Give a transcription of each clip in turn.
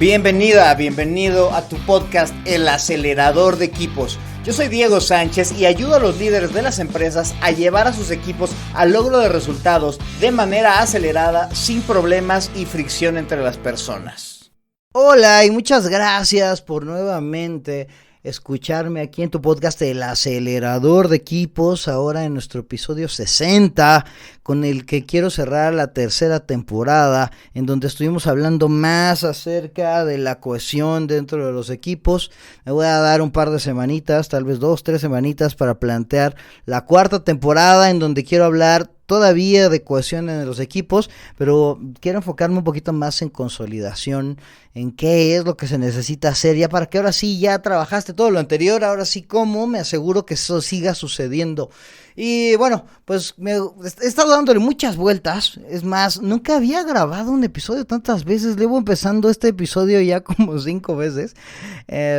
Bienvenida, bienvenido a tu podcast El Acelerador de Equipos. Yo soy Diego Sánchez y ayudo a los líderes de las empresas a llevar a sus equipos al logro de resultados de manera acelerada, sin problemas y fricción entre las personas. Hola y muchas gracias por nuevamente escucharme aquí en tu podcast El Acelerador de Equipos, ahora en nuestro episodio 60, con el que quiero cerrar la tercera temporada, en donde estuvimos hablando más acerca de la cohesión dentro de los equipos. Me voy a dar un par de semanitas, tal vez 2-3 semanitas, para plantear la cuarta temporada, en donde quiero hablar todavía de cohesión en los equipos, pero quiero enfocarme un poquito más en consolidación, en qué es lo que se necesita hacer, ya para que ahora sí ya trabajaste todo lo anterior, ahora sí cómo me aseguro que eso siga sucediendo. Y bueno, pues he estado dándole muchas vueltas. Es más, nunca había grabado un episodio tantas veces. Llevo empezando este episodio ya como 5 veces.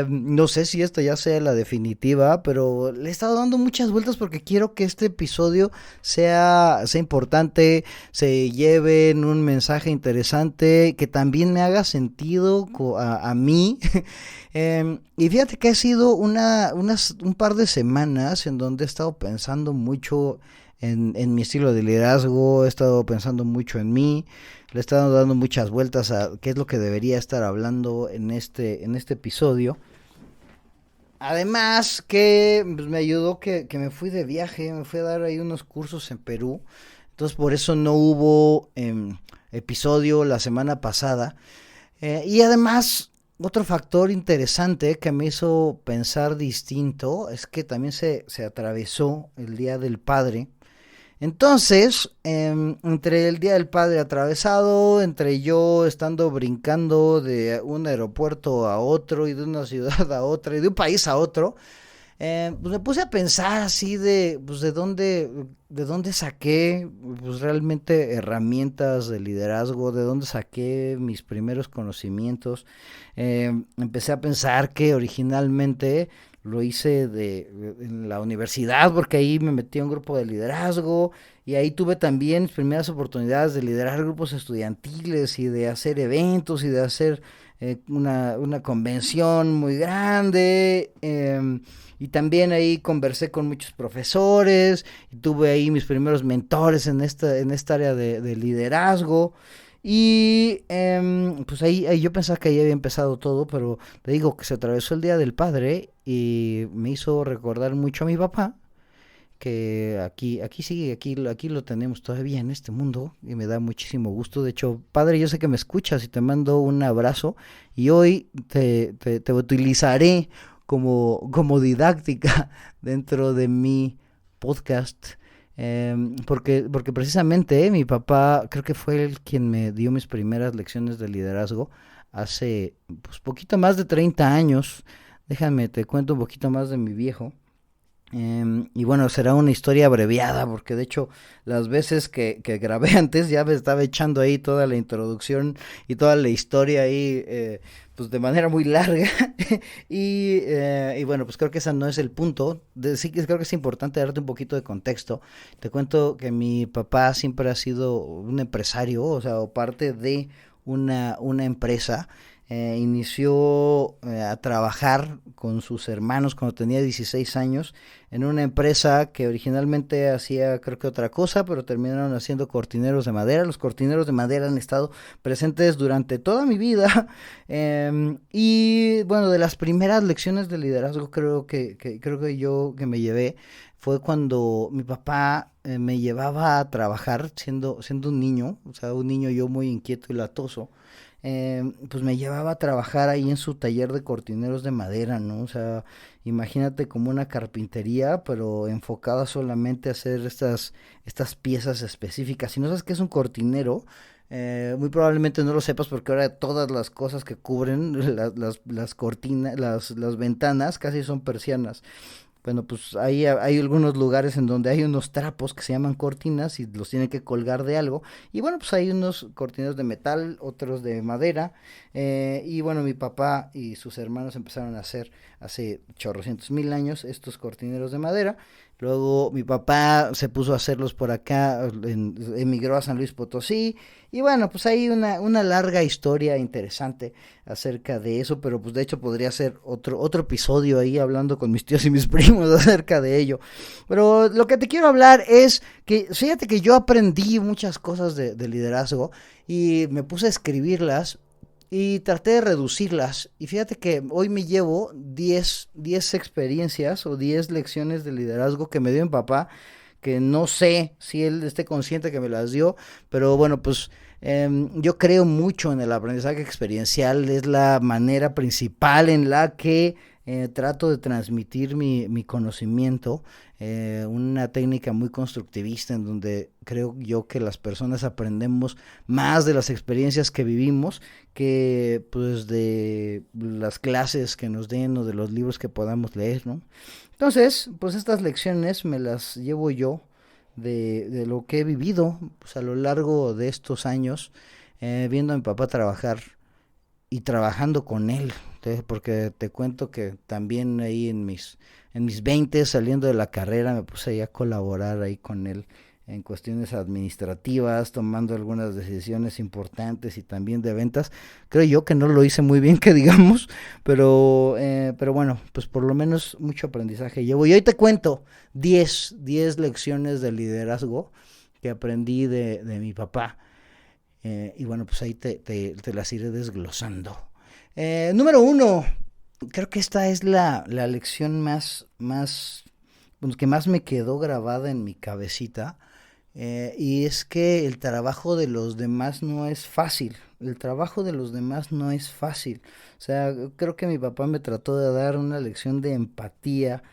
No sé si esto ya sea la definitiva, pero le he estado dando muchas vueltas porque quiero que este episodio sea importante, se lleve un mensaje interesante, que también me haga sentido a mí. Y fíjate que ha sido un par de semanas en donde he estado pensando mucho en mi estilo de liderazgo, he estado pensando mucho en mí, le he estado dando muchas vueltas a qué es lo que debería estar hablando en este episodio. Además que pues, me ayudó que me fui de viaje, me fui a dar ahí unos cursos en Perú, entonces por eso no hubo episodio la semana pasada. Y además, otro factor interesante que me hizo pensar distinto es que también se atravesó el Día del Padre. Entonces, entre el Día del Padre atravesado, entre yo estando brincando de un aeropuerto a otro y de una ciudad a otra y de un país a otro, pues me puse a pensar así pues de dónde saqué pues realmente herramientas de liderazgo, de dónde saqué mis primeros conocimientos. Empecé a pensar que originalmente lo hice en la universidad, porque ahí me metí a un grupo de liderazgo y ahí tuve también mis primeras oportunidades de liderar grupos estudiantiles y de hacer eventos y de hacer una convención muy grande. Y también ahí conversé con muchos profesores y tuve ahí mis primeros mentores en esta área de liderazgo. Y pues ahí yo pensaba que ahí había empezado todo, pero te digo que se atravesó el Día del Padre y me hizo recordar mucho a mi papá, que aquí sigue, aquí lo tenemos todavía en este mundo y me da muchísimo gusto. De hecho, padre, yo sé que me escuchas y te mando un abrazo y hoy te utilizaré como didáctica dentro de mi podcast. Porque precisamente mi papá creo que fue el quien me dio mis primeras lecciones de liderazgo hace pues poquito más de 30 años. Déjame, te cuento un poquito más de mi viejo. Y bueno, será una historia abreviada porque de hecho las veces que grabé antes ya me estaba echando ahí toda la introducción y toda la historia ahí pues de manera muy larga y bueno, pues creo que ese no es el punto. Sí que creo que es importante darte un poquito de contexto. Te cuento que mi papá siempre ha sido un empresario, o sea, o parte de una empresa. Inició a trabajar con sus hermanos cuando tenía 16 años en una empresa que originalmente hacía creo que otra cosa, pero terminaron haciendo cortineros de madera. Los cortineros de madera han estado presentes durante toda mi vida. Y bueno, de las primeras lecciones de liderazgo creo que yo que me llevé fue cuando mi papá me llevaba a trabajar siendo un niño, o sea, un niño yo muy inquieto y latoso. Pues me llevaba a trabajar ahí en su taller de cortineros de madera, ¿no? O sea, imagínate como una carpintería, pero enfocada solamente a hacer estas piezas específicas. Si no sabes qué es un cortinero, muy probablemente no lo sepas porque ahora todas las cosas que cubren las cortinas, las ventanas casi son persianas. Bueno, pues hay algunos lugares en donde hay unos trapos que se llaman cortinas y los tienen que colgar de algo. Y bueno, pues hay unos cortinas de metal, otros de madera. Y bueno, mi papá y sus hermanos empezaron a hacer hace chorrocientos mil años estos cortineros de madera luego mi papá se puso a hacerlos por acá, emigró a San Luis Potosí, y bueno, pues hay una larga historia interesante acerca de eso, pero pues de hecho podría ser otro episodio ahí hablando con mis tíos y mis primos acerca de ello. Pero lo que te quiero hablar es que fíjate que yo aprendí muchas cosas de liderazgo y me puse a escribirlas y traté de reducirlas. Y fíjate que hoy me llevo 10 experiencias o 10 lecciones de liderazgo que me dio mi papá, que no sé si él esté consciente que me las dio, pero bueno, pues yo creo mucho en el aprendizaje experiencial, es la manera principal en la que trato de transmitir mi conocimiento, una técnica muy constructivista en donde creo yo que las personas aprendemos más de las experiencias que vivimos que pues de las clases que nos den o de los libros que podamos leer, ¿no? Entonces, pues estas lecciones me las llevo yo de lo que he vivido pues, a lo largo de estos años, viendo a mi papá trabajar y trabajando con él, porque te cuento que también ahí en mis 20 saliendo de la carrera me puse ahí a colaborar ahí con él en cuestiones administrativas, tomando algunas decisiones importantes y también de ventas. Creo yo que no lo hice muy bien, que digamos, pero bueno, pues por lo menos mucho aprendizaje llevo. Y hoy te cuento 10 lecciones de liderazgo que aprendí de mi papá. Y bueno, pues ahí te las iré desglosando. Número 1, creo que esta es la lección pues, que más me quedó grabada en mi cabecita. Y es que el trabajo de los demás no es fácil. El trabajo de los demás no es fácil. O sea, creo que mi papá me trató de dar una lección de empatía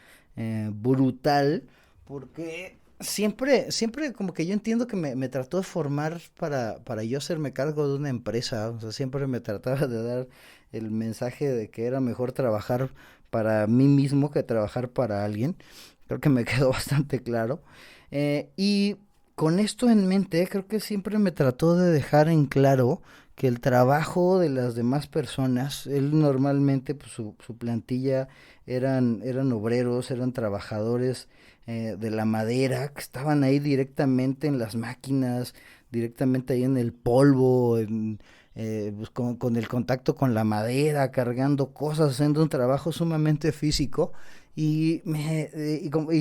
brutal, porque siempre como que yo entiendo que me trató de formar para yo hacerme cargo de una empresa. O sea, siempre me trataba de dar el mensaje de que era mejor trabajar para mí mismo que trabajar para alguien. Creo que me quedó bastante claro. Y con esto en mente, creo que siempre me trató de dejar en claro que el trabajo de las demás personas, él normalmente, pues su plantilla eran obreros, eran trabajadores de la madera, que estaban ahí directamente en las máquinas, directamente ahí en el polvo, pues con el contacto con la madera, cargando cosas, haciendo un trabajo sumamente físico. Y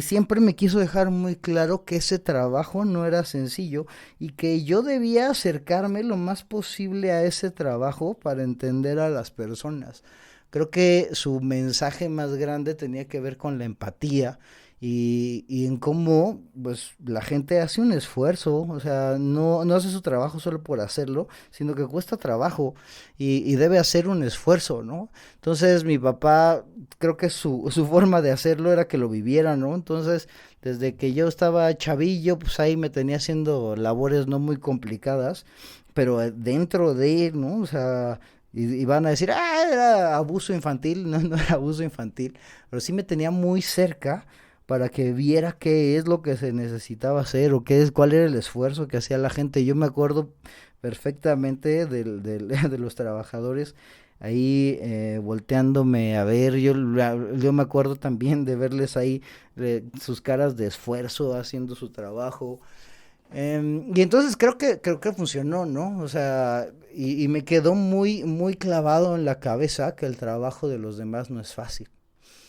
siempre me quiso dejar muy claro que ese trabajo no era sencillo y que yo debía acercarme lo más posible a ese trabajo para entender a las personas. Creo que su mensaje más grande tenía que ver con la empatía y en cómo pues la gente hace un esfuerzo, o sea, no hace su trabajo solo por hacerlo, sino que cuesta trabajo y debe hacer un esfuerzo, ¿no? Entonces mi papá, creo que su forma de hacerlo era que lo viviera, ¿no? Entonces, desde que yo estaba chavillo, pues ahí me tenía haciendo labores no muy complicadas, pero dentro de, ¿no? O sea, y van a decir, era abuso infantil, no era abuso infantil, pero sí me tenía muy cerca para que viera qué es lo que se necesitaba hacer o cuál era el esfuerzo que hacía la gente. Yo me acuerdo perfectamente de los trabajadores ahí volteándome a ver. Yo me acuerdo también de verles ahí sus caras de esfuerzo haciendo su trabajo. Y entonces creo que funcionó, ¿no? O sea, y me quedó muy clavado en la cabeza que el trabajo de los demás no es fácil.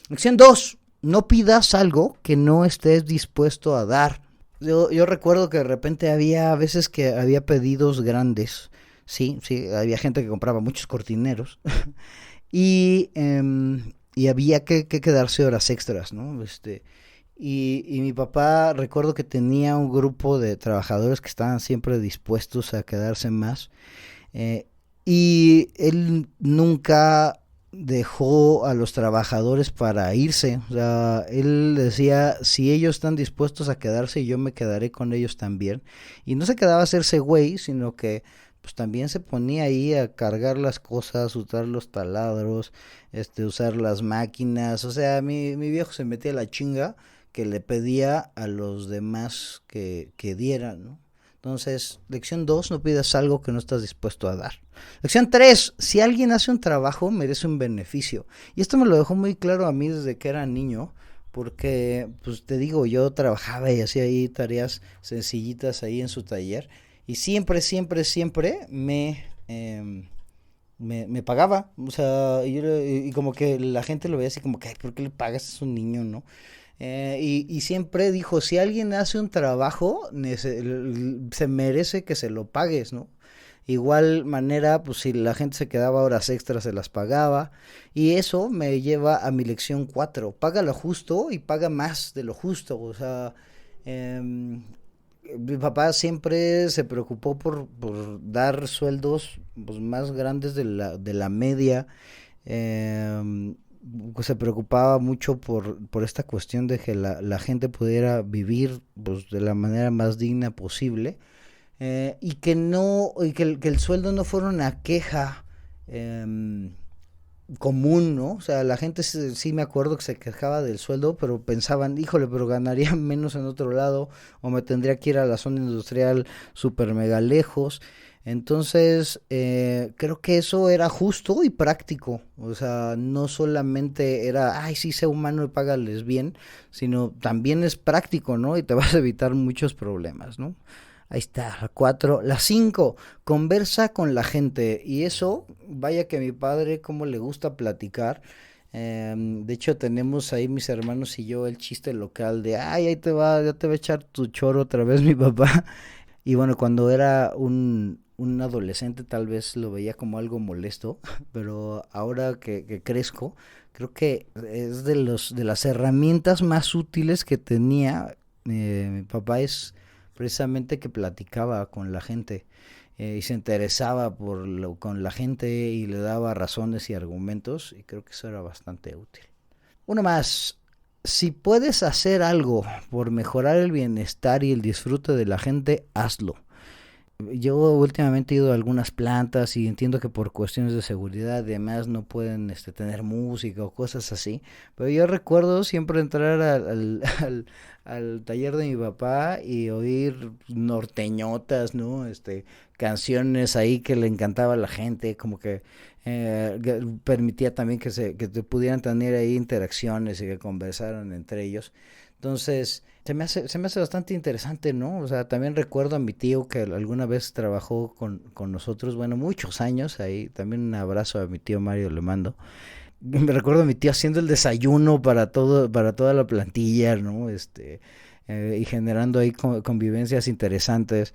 Lección 2, no pidas algo que no estés dispuesto a dar. Yo recuerdo que de repente había veces que había pedidos grandes, sí, había gente que compraba muchos cortineros y había que quedarse horas extras, ¿no? Y mi papá recuerdo que tenía un grupo de trabajadores que estaban siempre dispuestos a quedarse más. eh, y él nunca dejó a los trabajadores para irse. O sea, él decía, si ellos están dispuestos a quedarse, yo me quedaré con ellos también. Y no se quedaba a hacerse güey, sino que pues también se ponía ahí a cargar las cosas, usar los taladros, usar las máquinas. O sea, mi viejo se metía a la chinga que le pedía a los demás que dieran, ¿no? Entonces, lección 2, no pidas algo que no estás dispuesto a dar. Lección 3, si alguien hace un trabajo, merece un beneficio. Y esto me lo dejó muy claro a mí desde que era niño, porque, pues te digo, yo trabajaba y hacía ahí tareas sencillitas ahí en su taller y siempre, siempre, siempre me pagaba, o sea, y como que la gente lo veía así como que, "Ay, ¿por qué le pagas? Es un niño, ¿no?". Y siempre dijo, si alguien hace un trabajo, se merece que se lo pagues, ¿no? Igual manera, pues si la gente se quedaba horas extras, se las pagaba. Y eso me lleva a mi lección 4: paga lo justo y paga más de lo justo. O sea, em, mi papá siempre se preocupó por dar sueldos pues, más grandes de la media. em, Se preocupaba mucho por esta cuestión de que la gente pudiera vivir pues, de la manera más digna posible, y que no, que el sueldo no fuera una queja eh, común, ¿no? O sea, la gente sí me acuerdo que se quejaba del sueldo, pero pensaban, híjole, pero ganaría menos en otro lado, o me tendría que ir a la zona industrial súper mega lejos. Entonces, creo que eso era justo y práctico. O sea, no solamente era, ay, sí, sé humano y págales bien, sino también es práctico, ¿no? Y te vas a evitar muchos problemas, ¿no? Ahí está, la 4. La 5, conversa con la gente. Y eso, vaya que a mi padre como le gusta platicar. De hecho, tenemos ahí mis hermanos y yo el chiste local de, ay, ahí te va, ya te va a echar tu choro otra vez mi papá. Y bueno, cuando era un adolescente tal vez lo veía como algo molesto, pero ahora que crezco, creo que es de las herramientas más útiles que tenía mi papá es precisamente que platicaba con la gente, y se interesaba con la gente y le daba razones y argumentos y creo que eso era bastante útil. Uno más, si puedes hacer algo por mejorar el bienestar y el disfrute de la gente, hazlo. Yo últimamente he ido a algunas plantas y entiendo que por cuestiones de seguridad y demás no pueden tener música o cosas así, pero yo recuerdo siempre entrar al taller de mi papá y oír norteñotas, ¿no? Canciones ahí que le encantaba a la gente, como que permitía también que te pudieran tener ahí interacciones y que conversaran entre ellos. Entonces, se me hace bastante interesante, ¿no? O sea, también recuerdo a mi tío que alguna vez trabajó con nosotros, bueno, muchos años ahí. También un abrazo a mi tío Mario le mando. Me recuerdo a mi tío haciendo el desayuno para toda la plantilla, ¿no? Y generando ahí convivencias interesantes.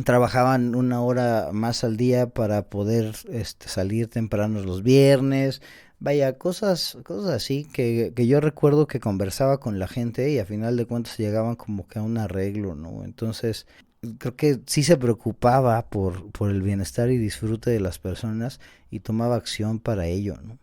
Trabajaban una hora más al día para poder salir temprano los viernes. Vaya, cosas así que yo recuerdo que conversaba con la gente y a final de cuentas llegaban como que a un arreglo, ¿no? Entonces, creo que sí se preocupaba por el bienestar y disfrute de las personas y tomaba acción para ello, ¿no?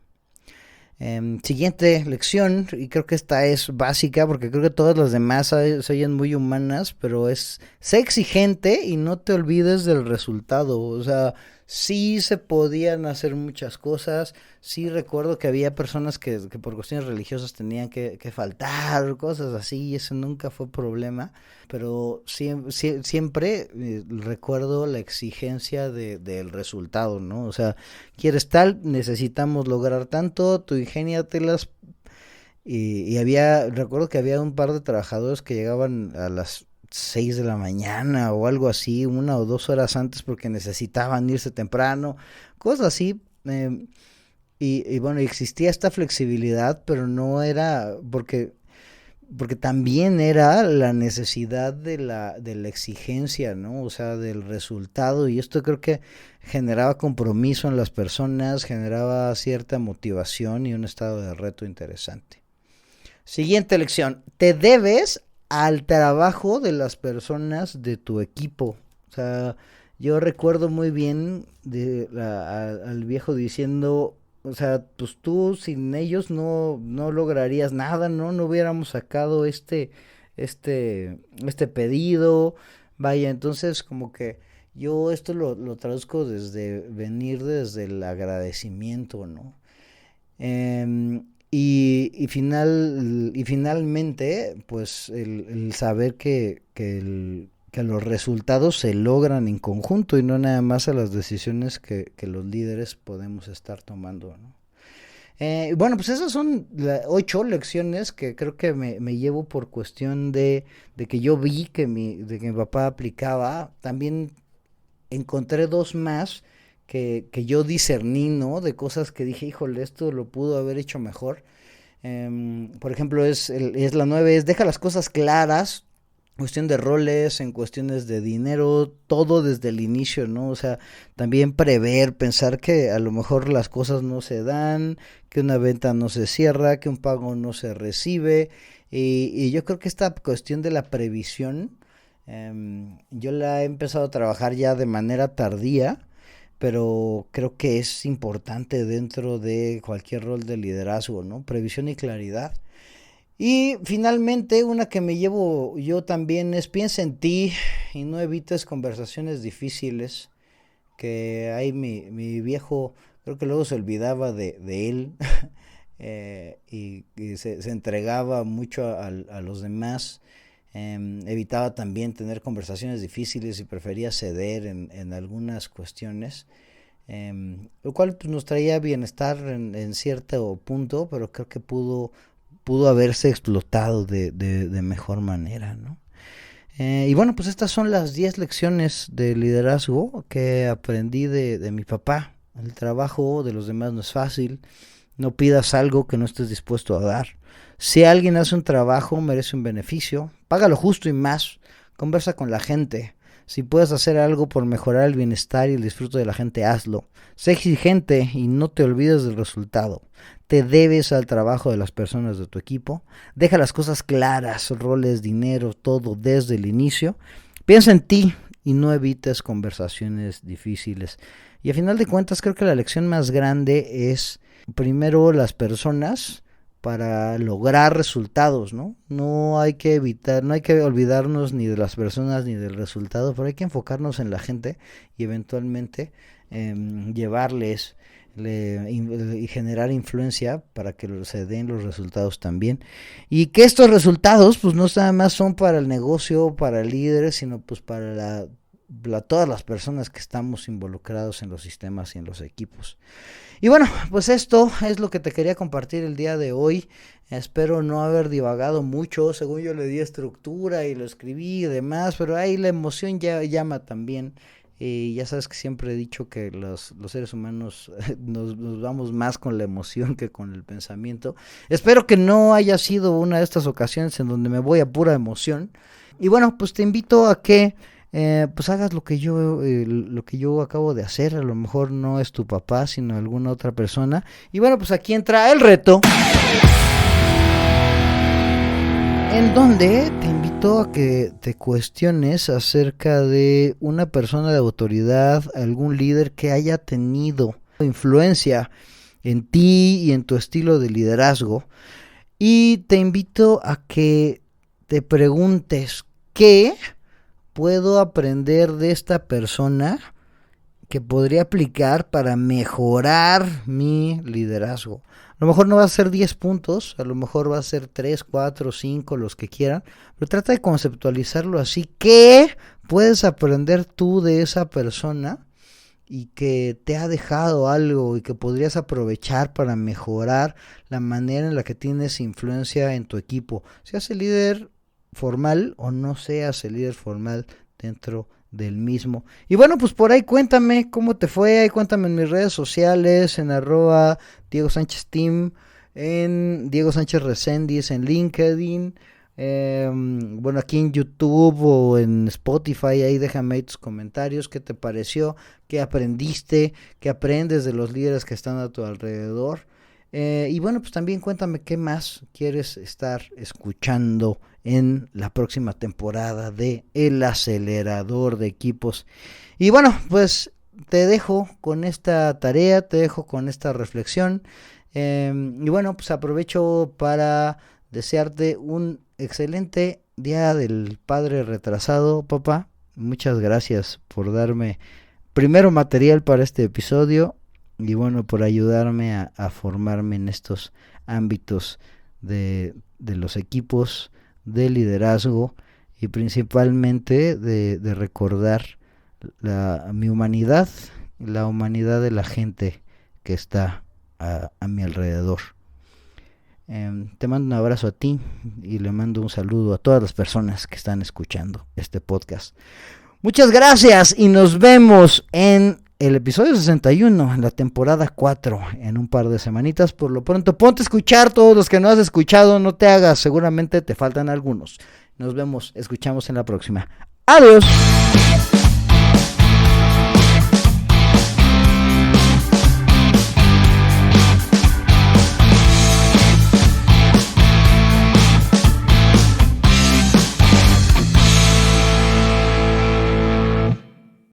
Siguiente lección, y creo que esta es básica porque creo que todas las demás se oyen muy humanas, pero es, sé exigente y no te olvides del resultado. O sea, sí se podían hacer muchas cosas, sí recuerdo que había personas que por cuestiones religiosas tenían que faltar, cosas así, y eso nunca fue problema, pero siempre recuerdo la exigencia del resultado, ¿no? O sea, quieres tal, necesitamos lograr tanto, tú ingéniatelas. Recuerdo que había un par de trabajadores que llegaban a las 6 de la mañana o algo así, 1 o 2 horas antes porque necesitaban irse temprano, cosas así. Y bueno, existía esta flexibilidad, pero no era porque también era la necesidad de la exigencia, ¿no? O sea, del resultado. Y esto creo que generaba compromiso en las personas, generaba cierta motivación y un estado de reto interesante. Siguiente lección. Te debes al trabajo de las personas de tu equipo. O sea, yo recuerdo muy bien al viejo diciendo, o sea, pues tú sin ellos no lograrías nada, ¿no? No hubiéramos sacado este pedido. Vaya, entonces como que yo esto lo traduzco desde el agradecimiento, ¿no? Y finalmente, pues el saber que los resultados se logran en conjunto y no nada más a las decisiones que los líderes podemos estar tomando, ¿no? Bueno, pues esas son 8 lecciones que creo que me llevo por cuestión de que yo vi de que mi papá aplicaba. También encontré dos más que yo discerní, ¿no? De cosas que dije, híjole, esto lo pudo haber hecho mejor. Por ejemplo, es la 9, es deja las cosas claras, cuestión de roles, en cuestiones de dinero, todo desde el inicio, ¿no? O sea, también prever, pensar que a lo mejor las cosas no se dan, que una venta no se cierra, que un pago no se recibe. Y yo creo que esta cuestión de la previsión, yo la he empezado a trabajar ya de manera tardía, pero creo que es importante dentro de cualquier rol de liderazgo, ¿no? Previsión y claridad. Y finalmente, una que me llevo yo también es piensa en ti y no evites conversaciones difíciles. Que ahí mi viejo, creo que luego se olvidaba de él y se entregaba mucho a los demás. Evitaba también tener conversaciones difíciles y prefería ceder en algunas cuestiones. Lo cual pues, nos traía bienestar en cierto punto, pero creo que pudo haberse explotado de mejor manera, ¿no? Y bueno, pues estas son las 10 lecciones de liderazgo que aprendí de mi papá. El trabajo de los demás no es fácil. No pidas algo que no estés dispuesto a dar. Si alguien hace un trabajo, merece un beneficio. Paga lo justo y más. Conversa con la gente. Si puedes hacer algo por mejorar el bienestar y el disfrute de la gente, hazlo. Sé exigente y no te olvides del resultado. Te debes al trabajo de las personas de tu equipo. Deja las cosas claras, roles, dinero, todo desde el inicio. Piensa en ti y no evites conversaciones difíciles. Y a final de cuentas creo que la lección más grande es primero las personas para lograr resultados, ¿no? No hay que evitar, no hay que olvidarnos ni de las personas ni del resultado, pero hay que enfocarnos en la gente y eventualmente llevarles y generar influencia para que se den los resultados también. Y que estos resultados pues no nada más son para el negocio, para líderes, sino pues para todas las personas que estamos involucrados en los sistemas y en los equipos. Y bueno, pues esto es lo que te quería compartir el día de hoy. Espero no haber divagado mucho, según yo le di estructura y lo escribí y demás, pero ahí la emoción ya llama también. Y ya sabes que siempre he dicho que los seres humanos nos vamos más con la emoción que con el pensamiento. Espero que no haya sido una de estas ocasiones en donde me voy a pura emoción. Y bueno, pues te invito a que pues hagas lo que yo acabo de hacer. A lo mejor no es tu papá, sino alguna otra persona. Y bueno, pues aquí entra el reto, en donde te invito a que te cuestiones acerca de una persona de autoridad, algún líder que haya tenido influencia en ti y en tu estilo de liderazgo. Y te invito a que te preguntes qué puedo aprender de esta persona que podría aplicar para mejorar mi liderazgo. A lo mejor no va a ser 10 puntos, a lo mejor va a ser 3, 4, 5, los que quieran, pero trata de conceptualizarlo así. ¿Qué puedes aprender tú de esa persona y que te ha dejado algo y que podrías aprovechar para mejorar la manera en la que tienes influencia en tu equipo? Seas el líder formal o no seas el líder formal dentro del mismo. Y bueno, pues por ahí cuéntame cómo te fue, ahí cuéntame en mis redes sociales, en @Diego Sánchez Team, en Diego Sánchez Reséndiz, en LinkedIn, bueno, aquí en YouTube o en Spotify, ahí déjame ahí tus comentarios, qué te pareció, qué aprendiste, qué aprendes de los líderes que están a tu alrededor. Y bueno, pues también cuéntame qué más quieres estar escuchando en la próxima temporada de El Acelerador de Equipos. Y bueno, pues te dejo con esta tarea, te dejo con esta reflexión. Y bueno, pues aprovecho para desearte un excelente día del padre retrasado, papá. Muchas gracias por darme primero material para este episodio y bueno, por ayudarme a formarme en estos ámbitos de los equipos, de liderazgo y principalmente de recordar mi humanidad, la humanidad de la gente que está a mi alrededor. Te mando un abrazo a ti y le mando un saludo a todas las personas que están escuchando este podcast. Muchas gracias y nos vemos en el episodio 61, en la temporada 4, en un par de semanitas. Por lo pronto, ponte a escuchar todos los que no has escuchado, no te hagas, seguramente te faltan algunos. Nos vemos, escuchamos en la próxima. Adiós.